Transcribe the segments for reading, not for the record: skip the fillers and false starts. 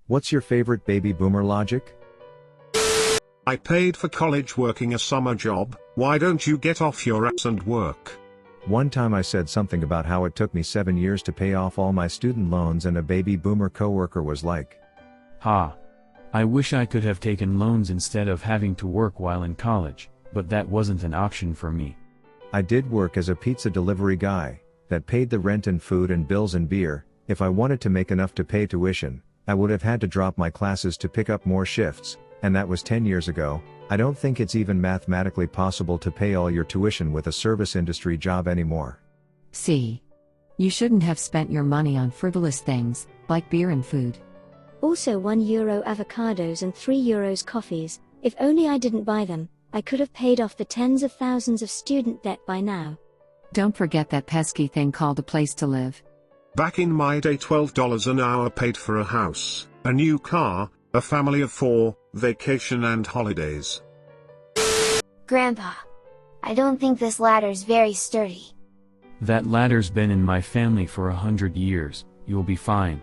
What's your favorite baby boomer logic? I paid for college working a summer job, why don't you get off your ass and work? One time I said something about how it took me 7 years to pay off all my student loans, and a baby boomer coworker was like, Ha! I wish I could have taken loans instead of having to work while in college, but that wasn't an option for me. I did work as a pizza delivery guy, that paid the rent and food and bills and beer. If I wanted to make enough to pay tuition, I would have had to drop my classes to pick up more shifts, and that was 10 years ago. I don't think it's even mathematically possible to pay all your tuition with a service industry job anymore. See. You shouldn't have spent your money on frivolous things, like beer and food. Also €1 avocados and €3 coffees. If only I didn't buy them, I could have paid off the tens of thousands of student debt by now. Don't forget that pesky thing called a place to live. Back in my day $12 an hour paid for a house, a new car, a family of 4, vacation and holidays. Grandpa, I don't think this ladder's very sturdy. That ladder's been in my family for 100 years, you'll be fine.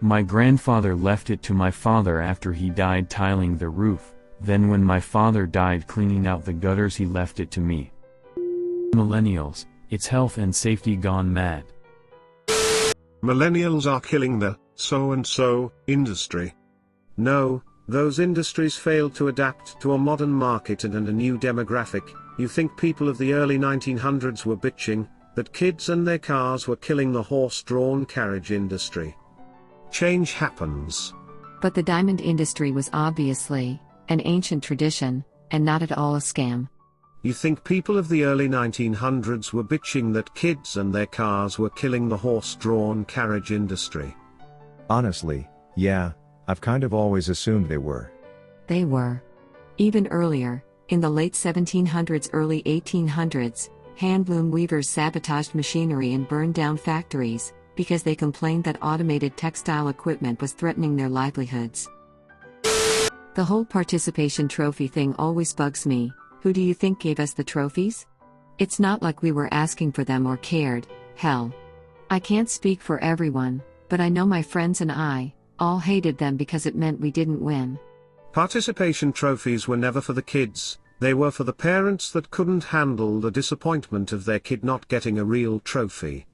My grandfather left it to my father after he died tiling the roof, then when my father died cleaning out the gutters he left it to me. Millennials, it's health and safety gone mad. Millennials are killing the so-and-so industry. No, those industries failed to adapt to a modern market and a new demographic. You think people of the early 1900s were bitching that kids and their cars were killing the horse-drawn carriage industry. Change happens. But the diamond industry was obviously an ancient tradition, and not at all a scam. You think people of the early 1900s were bitching that kids and their cars were killing the horse-drawn carriage industry? Honestly, yeah, I've kind of always assumed they were. They were. Even earlier, in the late 1700s, early 1800s, handloom weavers sabotaged machinery and burned down factories, because they complained that automated textile equipment was threatening their livelihoods. The whole participation trophy thing always bugs me. Who do you think gave us the trophies? It's not like we were asking for them or cared. Hell. I can't speak for everyone, but I know my friends and I all hated them because it meant we didn't win. Participation trophies were never for the kids, they were for the parents that couldn't handle the disappointment of their kid not getting a real trophy.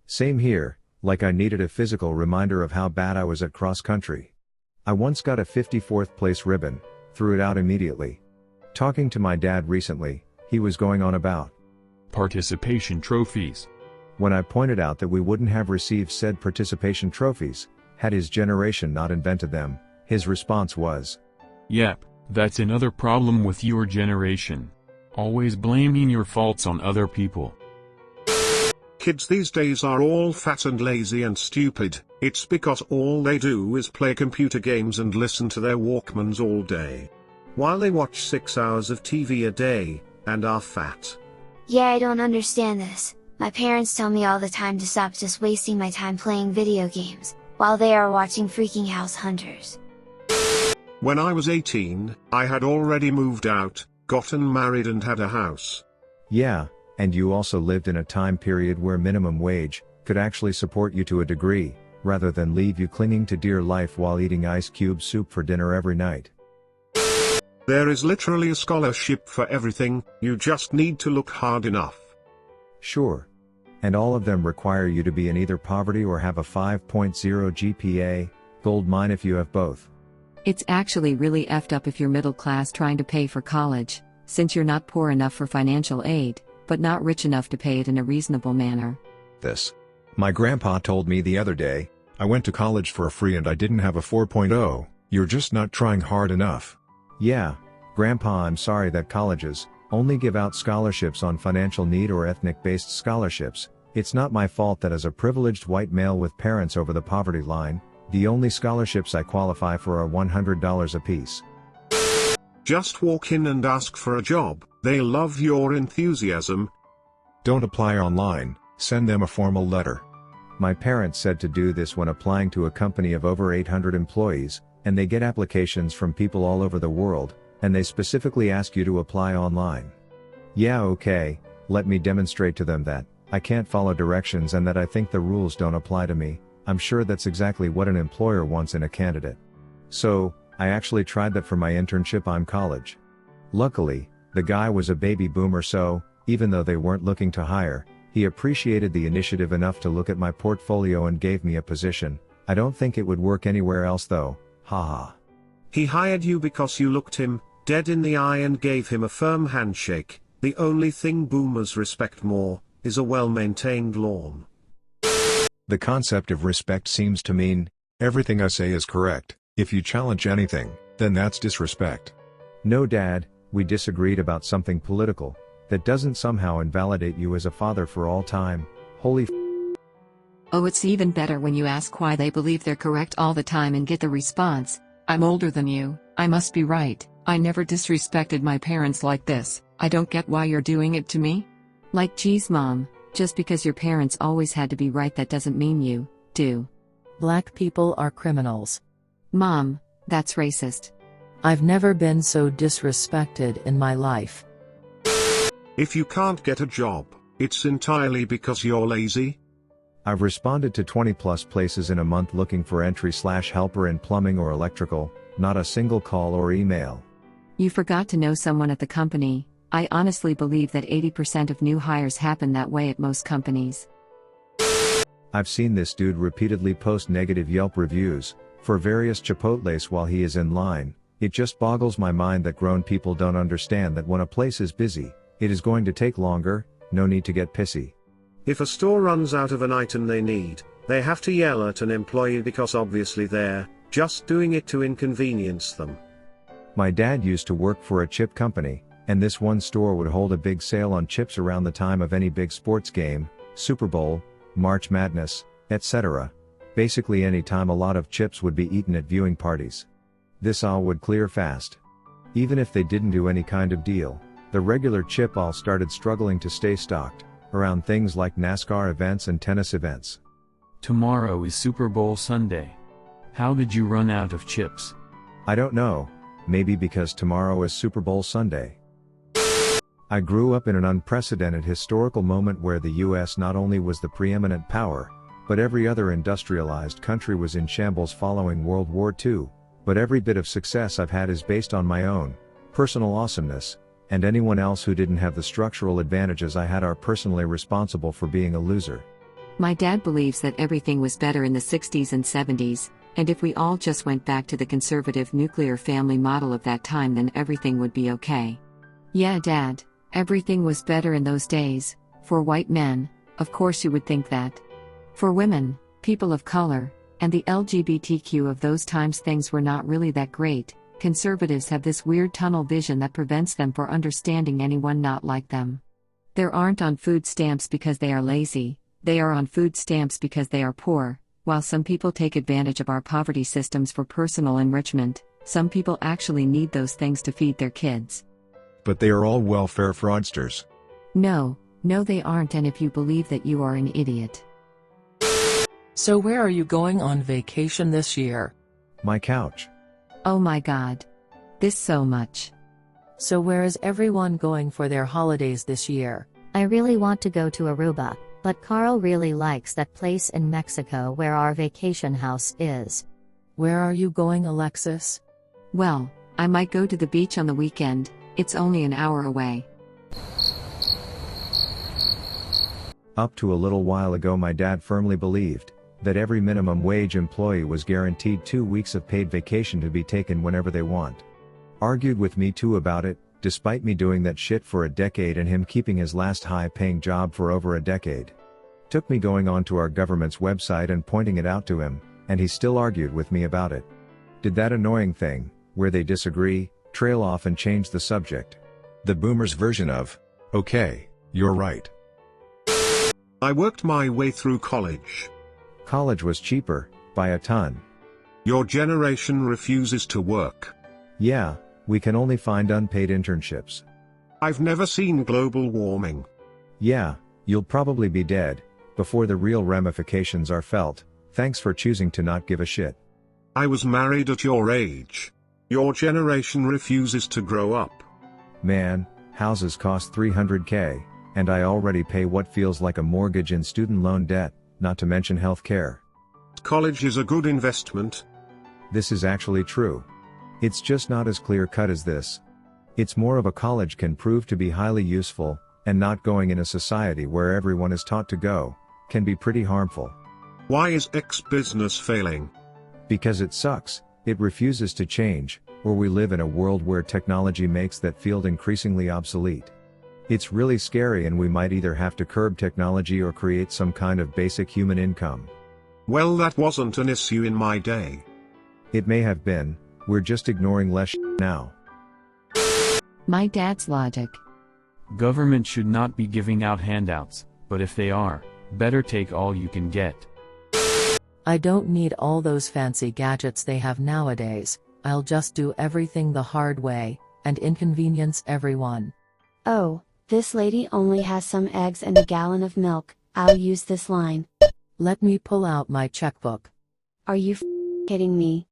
Same here, like I needed a physical reminder of how bad I was at cross country. I once got a 54th place ribbon, threw it out immediately. Talking to my dad recently, he was going on about participation trophies. When I pointed out that we wouldn't have received said participation trophies, had his generation not invented them, his response was, Yep, that's another problem with your generation. Always blaming your faults on other people. Kids these days are all fat and lazy and stupid. It's because all they do is play computer games and listen to their Walkmans all day, while they watch 6 hours of TV a day, and are fat. Yeah, I don't understand this. My parents tell me all the time to stop just wasting my time playing video games, while they are watching freaking House Hunters. When I was 18, I had already moved out, gotten married and had a house. Yeah, and you also lived in a time period where minimum wage could actually support you to a degree, rather than leave you clinging to dear life while eating ice cube soup for dinner every night. There is literally a scholarship for everything, you just need to look hard enough. Sure. And all of them require you to be in either poverty or have a 5.0 GPA, gold mine if you have both. It's actually really effed up if you're middle class trying to pay for college, since you're not poor enough for financial aid, but not rich enough to pay it in a reasonable manner. This. My grandpa told me the other day, I went to college for free and I didn't have a 4.0, you're just not trying hard enough. Yeah, Grandpa, I'm sorry that colleges only give out scholarships on financial need or ethnic-based scholarships. It's not my fault that as a privileged white male with parents over the poverty line, the only scholarships I qualify for are $100 apiece. Just walk in and ask for a job, they love your enthusiasm. Don't apply online, send them a formal letter. My parents said to do this when applying to a company of over 800 employees, and they get applications from people all over the world, and they specifically ask you to apply online. Yeah, okay, let me demonstrate to them that I can't follow directions and that I think the rules don't apply to me. I'm sure that's exactly what an employer wants in a candidate. So, I actually tried that for my internship on college. Luckily, the guy was a baby boomer, so, even though they weren't looking to hire, he appreciated the initiative enough to look at my portfolio and gave me a position. I don't think it would work anywhere else though, haha. He hired you because you looked him dead in the eye and gave him a firm handshake. The only thing boomers respect more is a well-maintained lawn. The concept of respect seems to mean, everything I say is correct. If you challenge anything, then that's disrespect. No, Dad, we disagreed about something political. That doesn't somehow invalidate you as a father for all time. Holy f. Oh, it's even better when you ask why they believe they're correct all the time and get the response, "I'm older than you, I must be right. I never disrespected my parents like this. I don't get why you're doing it to me." Like, geez, Mom, just because your parents always had to be right, that doesn't mean you do. Black people are criminals. Mom, that's racist. I've never been so disrespected in my life. If you can't get a job, it's entirely because you're lazy. I've responded to 20+ places in a month looking for entry/helper in plumbing or electrical, not a single call or email. You forgot to know someone at the company. I honestly believe that 80% of new hires happen that way at most companies. I've seen this dude repeatedly post negative Yelp reviews for various Chipotles while he is in line. It just boggles my mind that grown people don't understand that when a place is busy, it is going to take longer. No need to get pissy. If a store runs out of an item they need, they have to yell at an employee because obviously they're just doing it to inconvenience them. My dad used to work for a chip company, and this one store would hold a big sale on chips around the time of any big sports game, Super Bowl, March Madness, etc. Basically any time a lot of chips would be eaten at viewing parties. This all would clear fast. Even if they didn't do any kind of deal, the regular chip all started struggling to stay stocked, around things like NASCAR events and tennis events. Tomorrow is Super Bowl Sunday. How did you run out of chips? I don't know, maybe because tomorrow is Super Bowl Sunday. I grew up in an unprecedented historical moment where the US not only was the preeminent power, but every other industrialized country was in shambles following World War II, but every bit of success I've had is based on my own personal awesomeness, and anyone else who didn't have the structural advantages I had are personally responsible for being a loser. My dad believes that everything was better in the 60s and 70s, and if we all just went back to the conservative nuclear family model of that time, then everything would be okay. Yeah, Dad, everything was better in those days. For white men, of course you would think that. For women, people of color, and the LGBTQ of those times, things were not really that great. Conservatives have this weird tunnel vision that prevents them from understanding anyone not like them. They aren't on food stamps because they are lazy, they are on food stamps because they are poor. While some people take advantage of our poverty systems for personal enrichment, some people actually need those things to feed their kids. But they are all welfare fraudsters. No, they aren't, and if you believe that, you are an idiot. So where are you going on vacation this year? My couch. Oh my God. This so much. So where is everyone going for their holidays this year? I really want to go to Aruba, but Carl really likes that place in Mexico where our vacation house is. Where are you going, Alexis? Well, I might go to the beach on the weekend. It's only an hour away. Up to a little while ago, my dad firmly believed that every minimum wage employee was guaranteed 2 weeks of paid vacation to be taken whenever they want. Argued with me too about it, despite me doing that shit for a decade and him keeping his last high-paying job for over a decade. Took me going onto our government's website and pointing it out to him, and he still argued with me about it. Did that annoying thing, where they disagree, trail off and change the subject. The boomers' version of, okay, you're right. I worked my way through college. College was cheaper, by a ton. Your generation refuses to work. Yeah, we can only find unpaid internships. I've never seen global warming. Yeah, you'll probably be dead before the real ramifications are felt. Thanks for choosing to not give a shit. I was married at your age. Your generation refuses to grow up. Man, houses cost $300K, and I already pay what feels like a mortgage and student loan debt, not to mention health care. College is a good investment. This is actually true. It's just not as clear cut as this. It's more of a college can prove to be highly useful, and not going in a society where everyone is taught to go, can be pretty harmful. Why is X business failing? Because it sucks, it refuses to change, or we live in a world where technology makes that field increasingly obsolete. It's really scary, and we might either have to curb technology or create some kind of basic human income. Well, that wasn't an issue in my day. It may have been, we're just ignoring less now. My dad's logic. Government should not be giving out handouts, but if they are, better take all you can get. I don't need all those fancy gadgets they have nowadays. I'll just do everything the hard way, and inconvenience everyone. Oh, this lady only has some eggs and a gallon of milk. I'll use this line. Let me pull out my checkbook. Are you kidding me?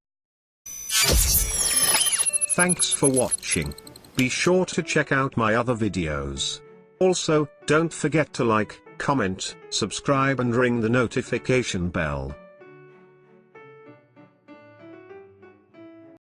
Thanks for watching. Be sure to check out my other videos. Also, don't forget to like, comment, subscribe and ring the notification bell.